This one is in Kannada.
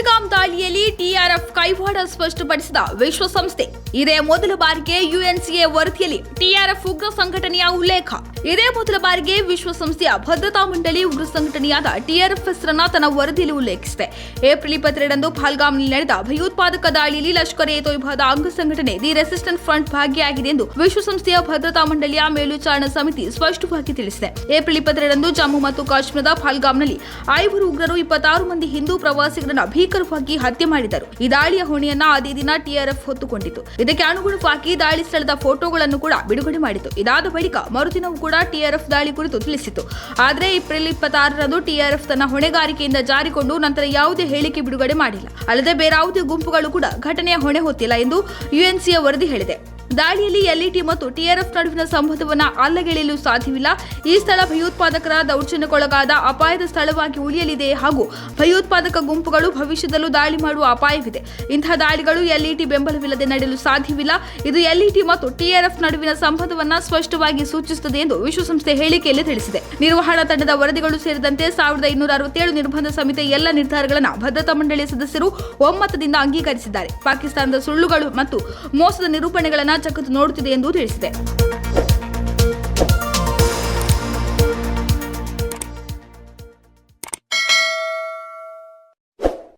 ಪಹಲ್ಗಾಮ್ ದಾಳಿಯಲ್ಲಿ ಟಿಆರ್ಎಫ್ ಕೈವಾಡ ಸ್ಪಷ್ಟಪಡಿಸಿದ ವಿಶ್ವಸಂಸ್ಥೆ. ಇದೇ ಮೊದಲ ಬಾರಿಗೆ ಯುಎನ್ಸಿಎ ವರದಿಯಲ್ಲಿ ಟಿಆರ್ಎಫ್ ಉಗ್ರ ಸಂಘಟನೆಯ ಉಲ್ಲೇಖ. ಇದೇ ಮೊದಲ ಬಾರಿಗೆ ವಿಶ್ವಸಂಸ್ಥೆಯ ಭದ್ರತಾ ಮಂಡಳಿ ಉಗ್ರ ಸಂಘಟನೆಯಾದ ಟಿಆರ್ಎಫ್ ಹೆಸರನ್ನ ತನ್ನ ವರದಿಯಲ್ಲಿ ಉಲ್ಲೇಖಿಸಿದೆ. ಏಪ್ರಿಲ್ 22ರಂದು ಪಹಲ್ಗಾಮ್ನಲ್ಲಿ ನಡೆದ ಭಯೋತ್ಪಾದಕ ದಾಳಿಯಲ್ಲಿ ಲಷ್ಕರ್ ಎ ತೊಯ್ಬಾದ ಅಂಗ ಸಂಘಟನೆ ದಿ ರೆಸಿಸ್ಟೆಂಟ್ ಫ್ರಂಟ್ ಭಾಗಿಯಾಗಿದೆ ಎಂದು ವಿಶ್ವಸಂಸ್ಥೆಯ ಭದ್ರತಾ ಮಂಡಳಿಯ ಮೇಲ್ವಿಚಾರಣಾ ಸಮಿತಿ ಸ್ಪಷ್ಟವಾಗಿ ತಿಳಿಸಿದೆ. ಏಪ್ರಿಲ್ 22ರಂದು ಜಮ್ಮು ಮತ್ತು ಕಾಶ್ಮೀರದ ಪಹಲ್ಗಾಮ್ನಲ್ಲಿ 5 ಉಗ್ರರು 26 ಮಂದಿ ಹಿಂದೂ ಪ್ರವಾಸಿಗರನ್ನ ಭೀಕರವಾಗಿ ಹತ್ಯೆ ಮಾಡಿದರು. ಈ ದಾಳಿಯ ಹೊಣೆಯನ್ನ ಅದೇ ದಿನ ಟಿಆರ್ಎಫ್ ಹೊತ್ತುಕೊಂಡಿತು. ಇದಕ್ಕೆ ಅನುಗುಣವಾಗಿ ದಾಳಿ ಸ್ಥಳದ ಫೋಟೋಗಳನ್ನು ಕೂಡ ಬಿಡುಗಡೆ ಮಾಡಿತು. ಇದಾದ ಬಳಿಕ ಮರುದಿನವೂ ಕೂಡ ಟಿಆರ್ಎಫ್ ದಾಳಿ ಕುರಿತು ತಿಳಿಸಿತು. ಆದರೆ ಏಪ್ರಿಲ್ 26ರಂದು ಟಿಆರ್ಎಫ್ ತನ್ನ ಹೊಣೆಗಾರಿಕೆಯಿಂದ ಜಾರಿಕೊಂಡು ನಂತರ ಯಾವುದೇ ಹೇಳಿಕೆ ಬಿಡುಗಡೆ ಮಾಡಿಲ್ಲ. ಅಲ್ಲದೆ ಬೇರಾವುದೇ ಗುಂಪುಗಳು ಕೂಡ ಘಟನೆಯ ಹೊಣೆ ಹೊತ್ತಿಲ್ಲ ಎಂದು ಯುಎನ್ಸಿಎ ವರದಿ ಹೇಳಿದೆ. ದಾಳಿಯಲ್ಲಿ ಎಲ್ಇಟಿ ಮತ್ತು ಟಿಆರ್ಎಫ್ ನಡುವಿನ ಸಂಬಂಧವನ್ನು ಅಲ್ಲಗೆಳೆಯಲು ಸಾಧ್ಯವಿಲ್ಲ. ಈ ಸ್ಥಳ ಭಯೋತ್ಪಾದಕರ ದೌರ್ಜನ್ಯಕ್ಕೊಳಗಾದ ಅಪಾಯದ ಸ್ಥಳವಾಗಿ ಉಳಿಯಲಿದೆ ಹಾಗೂ ಭಯೋತ್ಪಾದಕ ಗುಂಪುಗಳು ಭವಿಷ್ಯದಲ್ಲೂ ದಾಳಿ ಮಾಡುವ ಅಪಾಯವಿದೆ. ಇಂತಹ ದಾಳಿಗಳು ಎಲ್ಇಟಿ ಬೆಂಬಲವಿಲ್ಲದೆ ನಡೆಯಲು ಸಾಧ್ಯವಿಲ್ಲ. ಇದು ಎಲ್ಇಟಿ ಮತ್ತು ಟಿಆರ್ಎಫ್ ನಡುವಿನ ಸಂಬಂಧವನ್ನು ಸ್ಪಷ್ಟವಾಗಿ ಸೂಚಿಸುತ್ತದೆ ಎಂದು ವಿಶ್ವಸಂಸ್ಥೆ ಹೇಳಿಕೆಯಲ್ಲಿ ತಿಳಿಸಿದೆ. ನಿರ್ವಹಣಾ ತಂಡದ ವರದಿಗಳು ಸೇರಿದಂತೆ 1267 ನಿರ್ಬಂಧ ಸಮಿತಿಯ ಎಲ್ಲ ನಿರ್ಧಾರಗಳನ್ನು ಭದ್ರತಾ ಮಂಡಳಿಯ ಸದಸ್ಯರು ಒಮ್ಮತದಿಂದ ಅಂಗೀಕರಿಸಿದ್ದಾರೆ. ಪಾಕಿಸ್ತಾನದ ಸುಳ್ಳುಗಳು ಮತ್ತು ಮೋಸದ ನಿರೂಪಣೆಗಳನ್ನು ಜಗತ್ತು ನೋಡುತ್ತಿದೆ ಎಂದು ತಿಳಿಸಿದೆ.